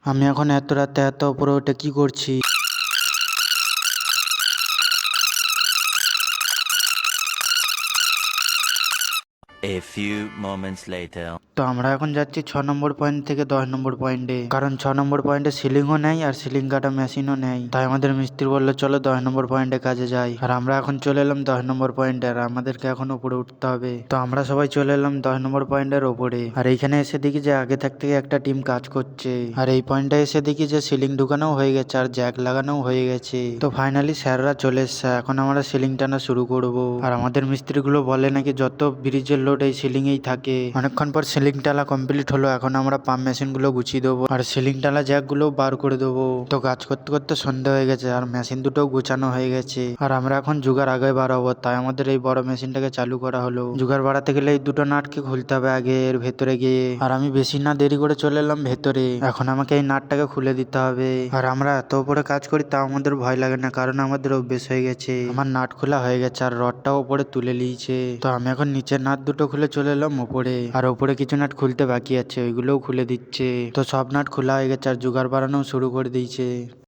আমি এখন এত রাতে এত উপরে উঠে কি করছি? A few moments later. তো আমরা এখন যাচ্ছি 6 নম্বর পয়েন্ট থেকে 10 নম্বর পয়েন্টে, কারণ 6 নম্বর পয়েন্টে সিলিংও নেই আর সিলিং কাটা মেশিনও নেই। তাই আমাদের মিস্ত্রি বললো চলো 10 নম্বর পয়েন্টে কাজে যাই। আর আমরা এখন চলে এলাম 10 নম্বর পয়েন্টে, আর আমাদেরকে এখন উপরে উঠতে হবে। তো আমরা সবাই চলে এলাম 10 নম্বর পয়েন্টের ওপরে। আর এইখানে এসে দেখি যে আগে থাকতে একটা টিম কাজ করছে। আর এই পয়েন্টে এসে দেখি যে সিলিং ঢুকানো হয়ে গেছে আর জ্যাক লাগানো হয়ে গেছে। তো ফাইনালি স্যাররা চলে এসছে, এখন আমরা সিলিং টানা শুরু করব। আর আমাদের মিস্ত্রিগুলো বলে নাকি যত ব্রিজের লোড এই সিলিং এই থাকে। অনেকক্ষণ পর সিলিং টালা কমপ্লিট হলো, এখন আমরা পাম্প মেশিন গুলো গুছিয়ে দেবো আর সিলিং টালা জ্যাক গুলো বার করে দেবো। তো কাজ করতে করতে সন্ধ্যা হয়ে গেছে আর মেশিন দুটো গুছানো হয়ে গেছে। আর আমরা এখন জুগার আগে বাড়াবো, তাই আমাদের এই বড় মেশিনটাকে চালু করা হলো। জুগার বাড়াতে গেলে এই দুটো নাটকে খুলতে হবে আগে এর ভেতরে গিয়ে। আর আমি বেশি না দেরি করে চলে এলাম ভেতরে। এখন আমাকে এই নাটটাকে খুলে দিতে হবে। আর আমরা এত উপরে কাজ করি তাও আমাদের ভয় লাগে না, কারণ আমাদের অভ্যেস হয়ে গেছে। আমার নাট খোলা হয়ে গেছে আর রডটাও উপরে তুলে নিয়েছে। তো আমি এখন নিচের নাট দুটো খুলে চলে এলাম উপরে। আর উপরে কিছু নাট খুলতে বাকি আছে, ওইগুলোও খুলে দিচ্ছে। তো সব নাট খোলা হয়ে গেছে আর জোগাড় বাড়ানো শুরু করে দিয়েছে।